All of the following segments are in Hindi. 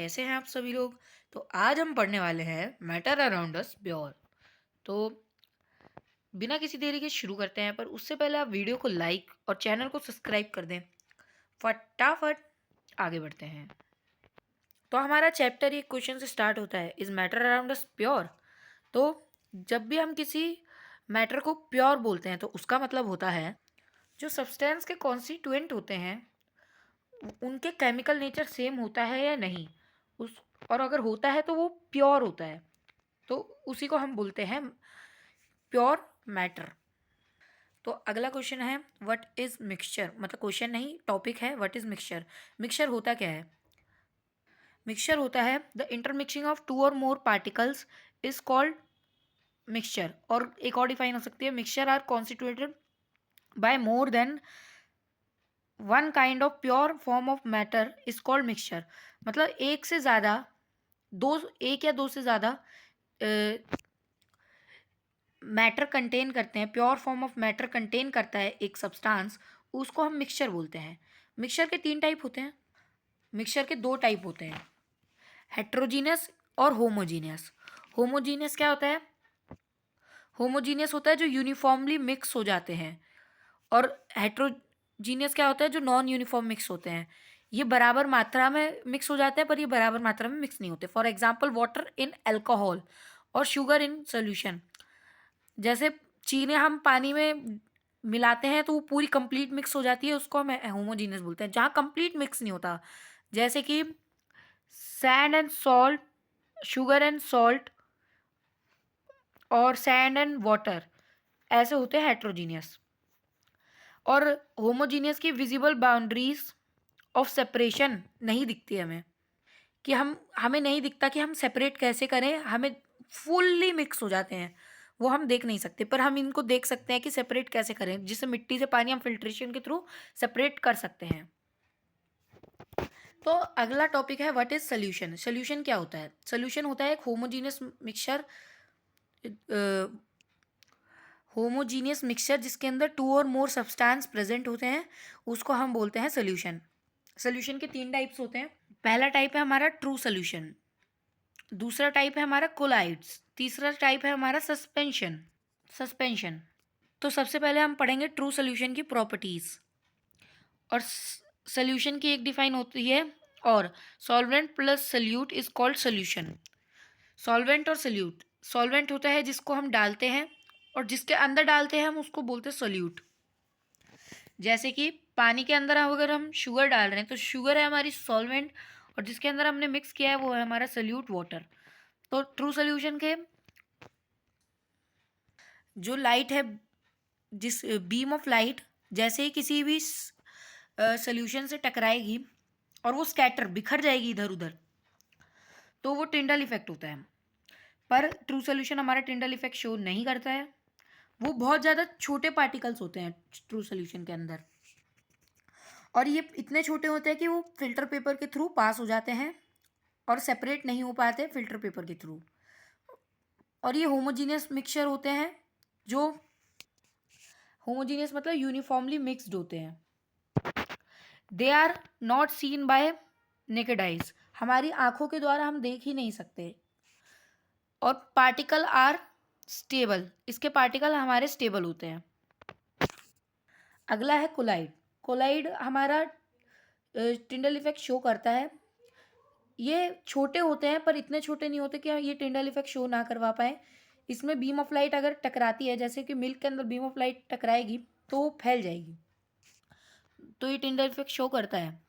कैसे हैं आप सभी लोग। तो आज हम पढ़ने वाले हैं मैटर अराउंड अस प्योर। तो बिना किसी देरी के शुरू करते हैं, पर उससे पहले आप वीडियो को लाइक और चैनल को सब्सक्राइब कर दें। फटाफट आगे बढ़ते हैं। तो हमारा चैप्टर एक क्वेश्चन से स्टार्ट होता है, is matter around us pure. तो जब भी हम किसी मैटर को प्योर बोलते हैं तो उसका मतलब होता है जो सब्सटेंस के कॉन्स्टिट्यूएंट होते हैं उनके केमिकल नेचर सेम होता है या नहीं। उस और अगर होता है तो वो प्योर होता है, तो उसी को हम बोलते हैं प्योर मैटर। तो अगला क्वेश्चन है व्हाट इज मिक्सचर। मतलब क्वेश्चन नहीं, टॉपिक है व्हाट इज मिक्सचर। मिक्सचर होता क्या है? मिक्सचर होता है the intermixing of two or more particles is called mixture. और एक और डिफाइन हो सकती है, mixture are constituted by more than one kind of pure form of matter is called mixture. मतलब एक से ज़्यादा, एक या दो से ज़्यादा मैटर कंटेन करते हैं, pure form of matter contain करता है एक सब्सटेंस, उसको हम मिक्सचर बोलते हैं। मिक्सचर के तीन टाइप होते हैं। मिक्सचर के दो टाइप होते हैं, हेट्रोजीनियस और होमोजीनियस। होमोजीनियस क्या होता है? होमोजीनियस होता है जो यूनिफॉर्मली मिक्स हो जाते हैं, और हेट्रोजीनियस क्या होता है? जो नॉन यूनिफॉर्म मिक्स होते हैं। ये बराबर मात्रा में मिक्स हो जाते हैं पर ये बराबर मात्रा में मिक्स नहीं होते। For example water in alcohol और शुगर इन सोल्यूशन। जैसे चीनी हम पानी में मिलाते हैं तो वो पूरी कंप्लीट मिक्स हो जाती है, उसको हम होमोजीनियस बोलते हैं। जहाँ कंप्लीट मिक्स नहीं होता, जैसे कि sand and salt, sugar and salt और सैंड एंड वाटर, ऐसे होते हैं हेट्रोजीनियस। और होमोजीनियस की विजिबल बाउंड्रीज ऑफ सेपरेशन नहीं दिखती हमें, कि हमें नहीं दिखता कि हम सेपरेट कैसे करें। हमें फुल्ली मिक्स हो जाते हैं, वो हम देख नहीं सकते, पर हम इनको देख सकते हैं कि सेपरेट कैसे करें, जिससे मिट्टी से पानी हम फिल्ट्रेशन के थ्रू सेपरेट कर सकते हैं। तो अगला टॉपिक है व्हाट इज सोल्यूशन। सोल्यूशन क्या होता है? सोल्यूशन होता है एक होमोजीनियस मिक्सचर, होमोजीनियस मिक्सचर जिसके अंदर to or more substance present होते हैं, उसको हम बोलते हैं सोल्यूशन। सोल्यूशन के तीन टाइप्स होते हैं। पहला टाइप है हमारा ट्रू सोल्यूशन, दूसरा टाइप है हमारा कोलाइड्स, तीसरा टाइप है हमारा सस्पेंशन। तो सबसे पहले हम पढ़ेंगे ट्रू सोल्यूशन की प्रॉपर्टीज। और सोल्यूशन की एक डिफाइन होती है, और solvent plus solute is called solution. Solvent और सोल्यूट, सॉल्वेंट होता है जिसको हम डालते हैं, और जिसके अंदर डालते हैं हम उसको बोलते हैं सोल्यूट। जैसे कि पानी के अंदर अगर हम शुगर डाल रहे हैं तो शुगर है हमारी सॉल्वेंट, और जिसके अंदर हमने मिक्स किया है वो है हमारा सोल्यूट वाटर। तो ट्रू सोल्यूशन के जो लाइट है, जिस बीम ऑफ लाइट जैसे ही किसी भी सोल्यूशन से टकराएगी और वो स्कैटर बिखर जाएगी इधर उधर, तो वो टिंडल इफेक्ट होता है। पर ट्रू सोल्यूशन हमारा टिंडल इफेक्ट शो नहीं करता है। वो बहुत ज़्यादा छोटे पार्टिकल्स होते हैं ट्रू सोल्यूशन के अंदर, और ये इतने छोटे होते हैं कि वो फिल्टर पेपर के थ्रू पास हो जाते हैं और सेपरेट नहीं हो पाते फिल्टर पेपर के थ्रू। और ये होमोजीनियस मिक्सचर होते हैं, जो होमोजीनियस मतलब यूनिफॉर्मली मिक्सड होते हैं। They are not seen by naked eyes, हमारी आंखों के द्वारा हम देख ही नहीं सकते। और पार्टिकल आर स्टेबल, इसके पार्टिकल हमारे स्टेबल होते हैं। अगला है कोलाइड। कोलाइड हमारा टिंडल इफेक्ट शो करता है। ये छोटे होते हैं पर इतने छोटे नहीं होते कि ये टिंडल इफेक्ट शो ना करवा पाए। इसमें बीम ऑफ लाइट अगर टकराती है, जैसे कि मिल्क के अंदर बीम ऑफ लाइट टकराएगी तो वो फैल जाएगी, तो ये टिंडल इफेक्ट शो करता है।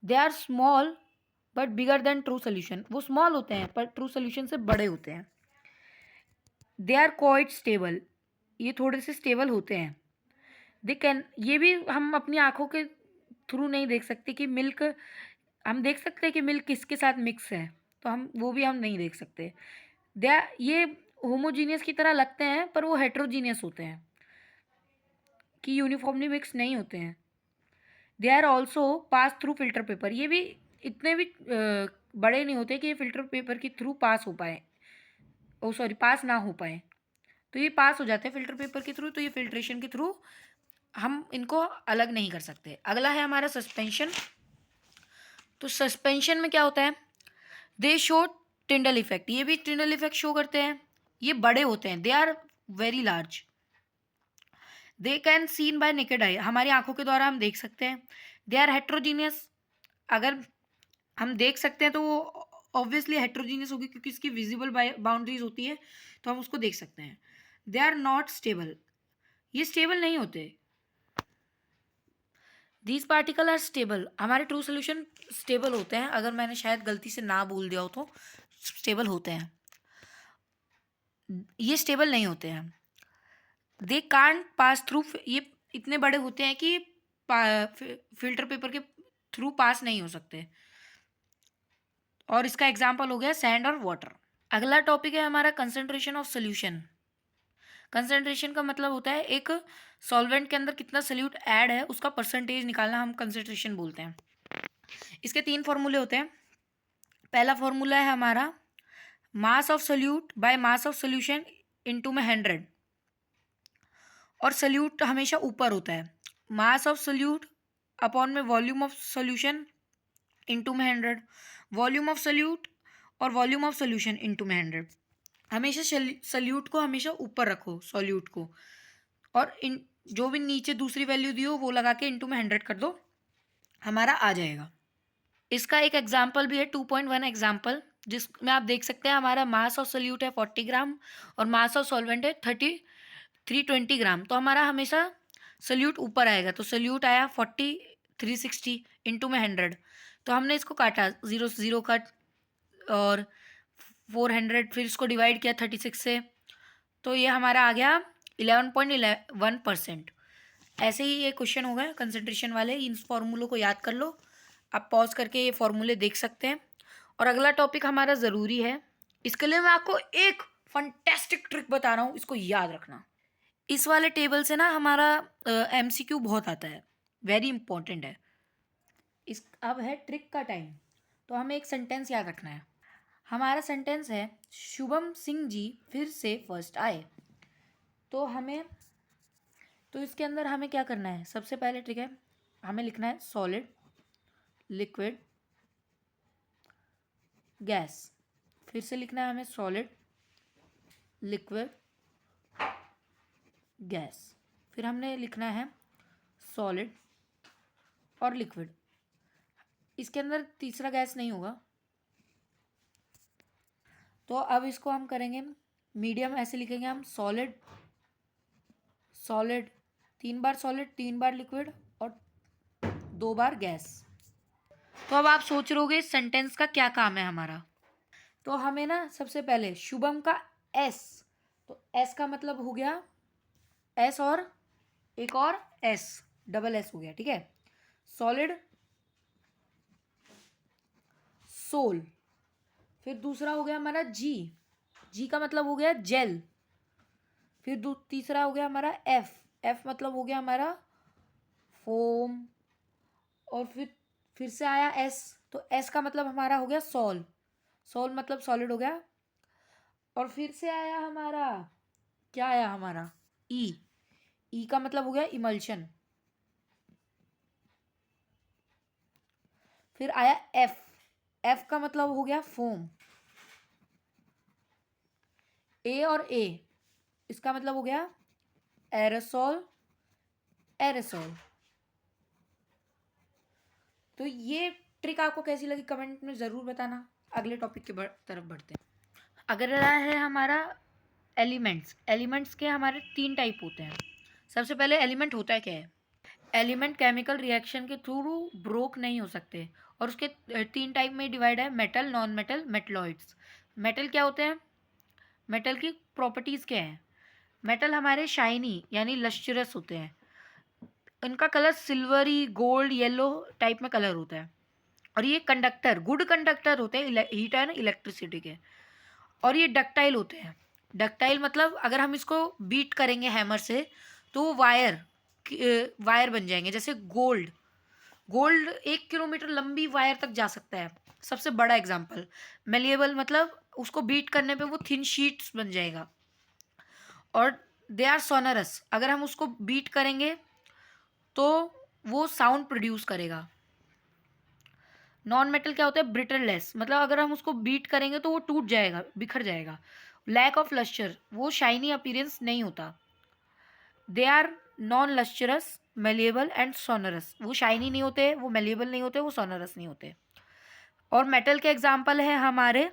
They are small but bigger than true solution, वो स्मॉल होते हैं पर ट्रू सोल्यूशन से बड़े होते हैं। दे आर क्वाइट स्टेबल, ये थोड़े से स्टेबल होते हैं। दे कैन, ये भी हम अपनी आंखों के थ्रू नहीं देख सकते कि मिल्क, हम देख सकते हैं कि मिल्क किसके साथ मिक्स है, तो हम वो भी हम नहीं देख सकते। दे ये होमोजीनियस की तरह लगते हैं पर वो हेट्रोजीनियस होते हैं, कि यूनिफॉर्मली मिक्स नहीं होते हैं। They are also pass through filter paper, ये भी इतने भी बड़े नहीं होते कि ये फिल्टर पेपर के थ्रू पास हो पाए, ओ सॉरी पास ना हो पाए। तो ये पास हो जाते हैं फिल्टर पेपर के थ्रू, तो ये फिल्ट्रेशन के थ्रू हम इनको अलग नहीं कर सकते। अगला है हमारा सस्पेंशन। तो सस्पेंशन में क्या होता है? दे शो टिंडल इफेक्ट, ये भी टिंडल इफेक्ट शो करते हैं। ये बड़े होते हैं, they are very large. They can seen by naked eye, हमारी आंखों के द्वारा हम देख सकते हैं। दे आर हेट्रोजीनियस, अगर हम देख सकते हैं तो वो ऑब्वियसली हेट्रोजीनियस होगी क्योंकि इसकी विजिबल बाउंड्रीज होती है, तो हम उसको देख सकते हैं। दे आर नॉट स्टेबल, ये स्टेबल नहीं होते। दीज पार्टिकल आर स्टेबल, हमारे ट्रू सोल्यूशन स्टेबल होते हैं, अगर मैंने शायद गलती से ना बोल दिया हो तो स्टेबल होते हैं, ये स्टेबल नहीं होते हैं। दे कांट पास थ्रू, ये इतने बड़े होते हैं कि फिल्टर पेपर के थ्रू पास नहीं हो सकते, और इसका एग्जाम्पल हो गया सैंड और वाटर। अगला टॉपिक है हमारा कंसंट्रेशन ऑफ सोल्यूशन। कंसंट्रेशन का मतलब होता है एक सॉल्वेंट के अंदर कितना सोल्यूट ऐड है उसका परसेंटेज निकालना, हम कंसंट्रेशन बोलते हैं। इसके 3 फॉर्मूले होते हैं। पहला फॉर्मूला है हमारा mass of solute by mass of solution into में 100, और सोल्यूट हमेशा ऊपर होता है। मास ऑफ सोल्यूट अपॉन में वॉल्यूम ऑफ सोल्यूशन इनटू में 100, वॉल्यूम ऑफ सोल्यूट और वॉल्यूम ऑफ सोल्यूशन इनटू में 100। हमेशा सोल्यूट को हमेशा ऊपर रखो, सोल्यूट को, और इन जो भी नीचे दूसरी वैल्यू दी हो वो लगा के इनटू में 100 कर दो, हमारा आ जाएगा। इसका एक एग्जाम्पल भी है 2.1 एग्जाम्पल, जिसमें आप देख सकते हैं हमारा मास ऑफ सोल्यूट है 40 ग्राम और मास ऑफ सॉल्वेंट है 320 ग्राम, तो हमारा हमेशा सोल्यूट ऊपर आएगा। तो सोल्यूट आया 40 360 इंटू में 100, तो हमने इसको काटा 0 0 कट और 400, फिर इसको डिवाइड किया 36 से, तो ये हमारा आ गया 11.11%। ऐसे ही ये क्वेश्चन होगा कंसंट्रेशन वाले, इन फॉर्मूलों को याद कर लो, आप पॉज करके ये फॉर्मूले देख सकते हैं। और अगला टॉपिक हमारा ज़रूरी है, इसके लिए मैं आपको एक फंटेस्टिक ट्रिक बता रहा हूँ, इसको याद रखना। इस वाले टेबल से ना हमारा MCQ बहुत आता है, वेरी इंपॉर्टेंट है। इस अब है ट्रिक का टाइम, तो हमें एक सेंटेंस याद रखना है। हमारा सेंटेंस है शुभम सिंह जी फिर से फर्स्ट आए। तो इसके अंदर हमें क्या करना है, सबसे पहले ट्रिक है, हमें लिखना है सॉलिड, लिक्विड, गैस। फिर से लिखना है हमें सॉलिड, लिक्विड, गैस। फिर हमने लिखना है सॉलिड और लिक्विड, इसके अंदर तीसरा गैस नहीं होगा। तो अब इसको हम करेंगे मीडियम, ऐसे लिखेंगे हम सॉलिड, सॉलिड, 3 बार सॉलिड, 3 बार लिक्विड और 2 बार गैस। तो अब आप सोच रहोगे इस सेंटेंस का क्या काम है हमारा, तो हमें ना सबसे पहले शुभम का एस, तो एस का मतलब हो गया एस और एक और एस, डबल एस हो गया, ठीक है। Solid, sol. फिर दूसरा हो गया हमारा जी, जी का मतलब हो गया जेल। फिर तीसरा हो गया हमारा एफ, एफ मतलब हो गया हमारा फोम। और फिर से आया एस, तो एस का मतलब हमारा हो गया सॉल, सॉल मतलब सॉलिड हो गया। और फिर से आया हमारा, क्या आया हमारा ई, ई का मतलब हो गया इमल्शन। फिर आया एफ, एफ का मतलब हो गया फोम। ए और ए, इसका मतलब हो गया एरोसोल, एरोसोल। तो ये ट्रिक आपको कैसी लगी कमेंट में ज़रूर बताना। अगले टॉपिक के तरफ बढ़ते हैं। अगला है हमारा एलिमेंट्स। एलिमेंट्स के हमारे 3 टाइप होते हैं। सबसे पहले एलिमेंट होता है क्या है, एलिमेंट केमिकल रिएक्शन के थ्रू ब्रोक नहीं हो सकते, और उसके 3 टाइप में डिवाइड है, metal, non metal, metalloids. Metal क्या होते हैं, मेटल की प्रॉपर्टीज़ क्या हैं। मेटल हमारे शाइनी यानी लश्चरस होते हैं, इनका colour silvery, gold, yellow type में कलर होता है, और ये कंडक्टर, गुड कंडक्टर होते हैं हीट एंड इलेक्ट्रिसिटी के। और ये डक्टाइल होते हैं, डक्टाइल मतलब अगर हम इसको बीट करेंगे हैमर से तो वो वायर बन जाएंगे, जैसे गोल्ड, गोल्ड 1 किलोमीटर लंबी वायर तक जा सकता है, सबसे बड़ा एग्जाम्पल। मेलिएबल मतलब उसको बीट करने पे वो थिन शीट्स बन जाएगा। और दे आर सोनरस, अगर हम उसको बीट करेंगे तो वो साउंड प्रोड्यूस करेगा। नॉन मेटल क्या होता है? ब्रिटललेस, मतलब अगर हम उसको बीट करेंगे तो वो टूट जाएगा, बिखर जाएगा। लैक ऑफ लस्टर, वो शाइनी अपीयरेंस नहीं होता। They are non lustrous, malleable and sonorous, वो शाइनी नहीं होते, वो मेलिएबल नहीं होते, वो सोनरस नहीं होते। और मेटल के एग्जाम्पल है हमारे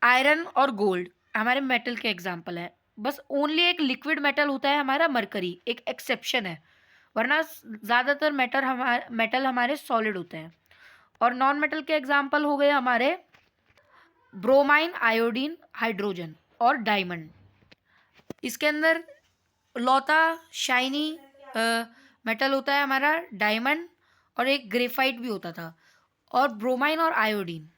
आयरन और गोल्ड, हमारे मेटल के एग्जाम्पल है। बस ओनली एक लिक्विड मेटल होता है हमारा मरकरी, एक एक्सेप्शन है, वरना ज़्यादातर मेटल हमारे सॉलिड होते हैं। और नॉन मेटल के एग्जाम्पल हो गए हमारे ब्रोमाइन, आयोडीन, हाइड्रोजन और डायमंड। इसके अंदर लौता शाइनी मेटल होता है हमारा डायमंड, और एक ग्रेफाइट भी होता था। और ब्रोमाइन और आयोडीन,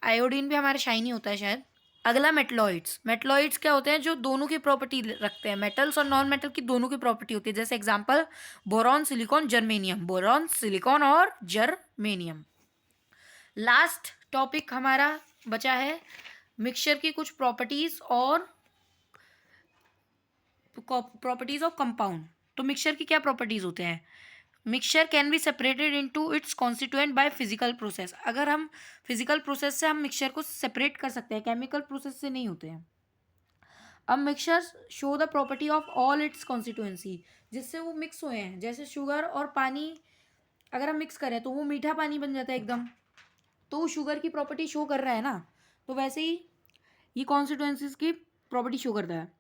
आयोडीन भी हमारा शाइनी होता है शायद। अगला मेटलॉइड्स, मेटलॉइड्स क्या होते हैं? जो दोनों की प्रॉपर्टी रखते हैं, मेटल्स और नॉन मेटल की दोनों की प्रॉपर्टी होती है। जैसे example boron, silicon, germanium, boron, silicon और जर्मेनियम। लास्ट टॉपिक हमारा बचा है मिक्सचर की कुछ प्रॉपर्टीज और प्रॉपर्टीज ऑफ कंपाउंड। तो मिक्सचर की क्या प्रॉपर्टीज होते हैं? Mixture can be separated into its constituent by physical process. अगर हम फिजिकल प्रोसेस से हम मिक्सचर को सेपरेट कर सकते हैं, केमिकल प्रोसेस से नहीं होते हैं। अब mixture show the property of all it's constituency, जिससे वो मिक्स हुए हैं। जैसे शुगर और पानी अगर हम मिक्स करें तो वो मीठा पानी बन जाता है एकदम, तो वो शुगर की प्रॉपर्टी शो कर रहा है ना। तो वैसे ही ये कॉन्स्टिट्यूएंसीज की प्रॉपर्टी शो करता है।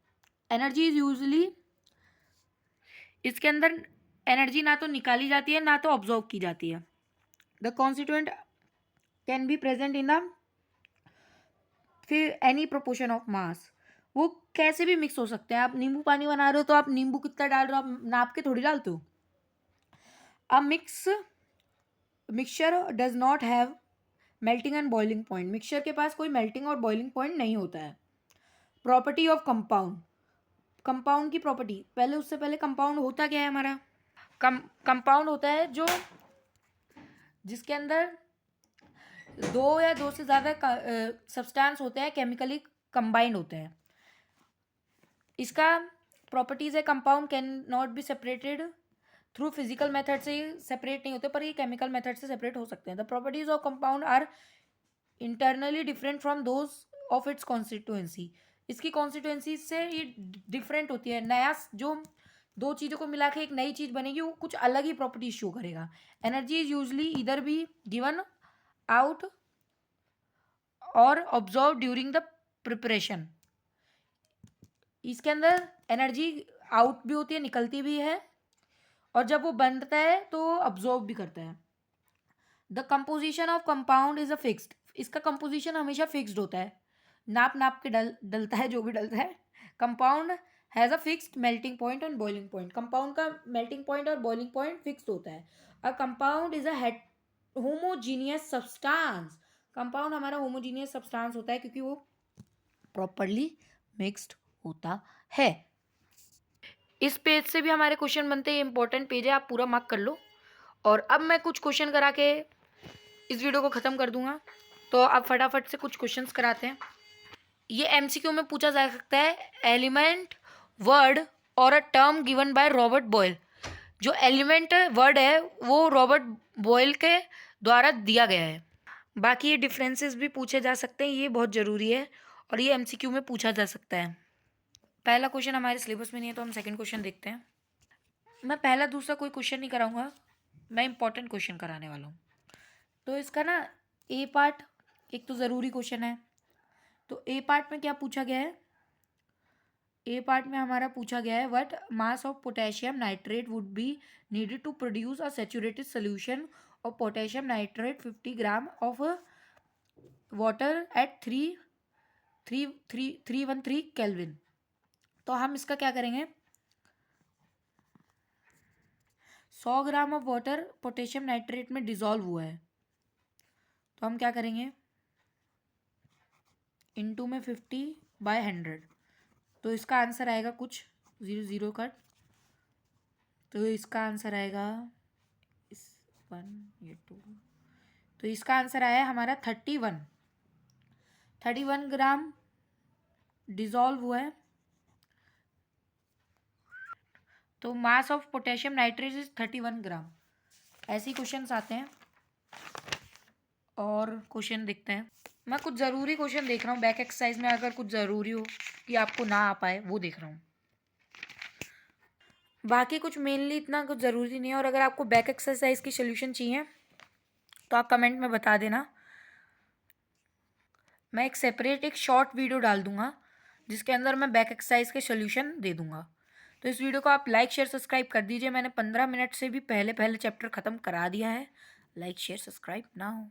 एनर्जी इज यूजली, इसके अंदर एनर्जी ना तो निकाली जाती है ना तो ऑब्जॉर्व की जाती है। The constituent can be present in the फिर एनी प्रोपोर्शन ऑफ मास, वो कैसे भी मिक्स हो सकते हैं। आप नींबू पानी बना रहे हो तो आप नींबू कितना डाल रहे हो आप नाप के थोड़ी डालते हो। A mixture does not have melting and boiling point, mixture के पास कोई मेल्टिंग और बॉइलिंग पॉइंट नहीं होता है। प्रॉपर्टी ऑफ कंपाउंड, कंपाउंड की प्रॉपर्टी, पहले उससे पहले कंपाउंड होता क्या है हमारा? कंपाउंड होता है जो जिसके अंदर दो या दो से ज़्यादा सब्सटेंस होते हैं, केमिकली कंबाइंड होते हैं। इसका प्रॉपर्टीज़ है compound can not be separated through physical method से सेपरेट नहीं होते, पर ये केमिकल मेथड से सेपरेट हो सकते हैं। The properties of compound are internally different from those of its constituency, इसकी कॉन्स्टिट्यूएंसी से ये डिफरेंट होती है। नया जो दो चीज़ों को मिला के एक नई चीज़ बनेगी, वो कुछ अलग ही प्रॉपर्टी शो करेगा। एनर्जी इज यूजली इधर बी गिवन आउट और ऑब्जर्व ड्यूरिंग द प्रिपरेशन, इसके अंदर एनर्जी आउट भी होती है, निकलती भी है, और जब वो बनता है तो अब्जॉर्ब भी करता है। The composition of compound is a fixed, इसका कंपोजिशन हमेशा फिक्स्ड होता है, नाप नाप के डलता है जो भी डलता है। Compound has a fixed melting point and boiling point, compound का मेल्टिंग पॉइंट और बॉइलिंग पॉइंट फिक्स्ड होता है। A compound is a homogeneous substance, compound हमारा होमोजीनियस सब्सटेंस होता है क्योंकि वो प्रॉपरली मिक्स्ड होता है। इस पेज से भी हमारे क्वेश्चन बनते हैं, इंपॉर्टेंट पेज है, आप पूरा मार्क कर लो। और अब मैं कुछ क्वेश्चन करा के इस वीडियो को ख़त्म कर दूंगा, तो आप फटाफट से कुछ क्वेश्चंस कराते हैं। ये एमसीक्यू में पूछा जा सकता है, एलिमेंट वर्ड और a term given by Robert Boyle, जो एलिमेंट वर्ड है वो रॉबर्ट बॉयल के द्वारा दिया गया है। बाकी ये डिफरेंसेस भी पूछे जा सकते हैं, ये बहुत ज़रूरी है और ये एमसीक्यू में पूछा जा सकता है। पहला क्वेश्चन हमारे सिलेबस में नहीं है तो हम सेकंड क्वेश्चन देखते हैं। मैं पहला दूसरा कोई क्वेश्चन नहीं कराऊंगा, मैं इंपॉर्टेंट क्वेश्चन कराने वाला हूँ। तो इसका ना ए पार्ट एक तो ज़रूरी क्वेश्चन है। तो ए पार्ट में क्या पूछा गया है? ए पार्ट में हमारा पूछा गया है what mass of potassium nitrate would be needed to produce a saturated solution of potassium nitrate 50 gram of water at 313 kelvin. तो हम इसका क्या करेंगे, 100 gram of water potassium nitrate में डिजॉल्व हुआ है, तो हम क्या करेंगे इनटू में 50/100, तो इसका आंसर आएगा कुछ 0 कट, तो इसका आंसर आएगा इस 1 ये 2, तो इसका आंसर आया हमारा 31 ग्राम डिजॉल्व हुआ है। तो मास ऑफ पोटेशियम नाइट्रेट इज 31 ग्राम। ऐसे ही क्वेश्चंस आते हैं। और क्वेश्चन देखते हैं। मैं कुछ ज़रूरी क्वेश्चन देख रहा हूँ, बैक एक्सरसाइज में अगर कुछ ज़रूरी हो कि आपको ना आ पाए वो देख रहा हूँ। बाकी कुछ मेनली इतना कुछ ज़रूरी नहीं है। और अगर आपको बैक एक्सरसाइज की सोल्यूशन चाहिए तो आप कमेंट में बता देना। मैं एक सेपरेट एक शॉर्ट वीडियो डाल दूंगा जिसके अंदर मैं बैक एक्सरसाइज के सोल्यूशन दे दूंगा। तो इस वीडियो को आप लाइक शेयर सब्सक्राइब कर दीजिए। मैंने 15 मिनट से भी पहले पहले चैप्टर ख़त्म करा दिया है। लाइक शेयर सब्सक्राइब ना हो।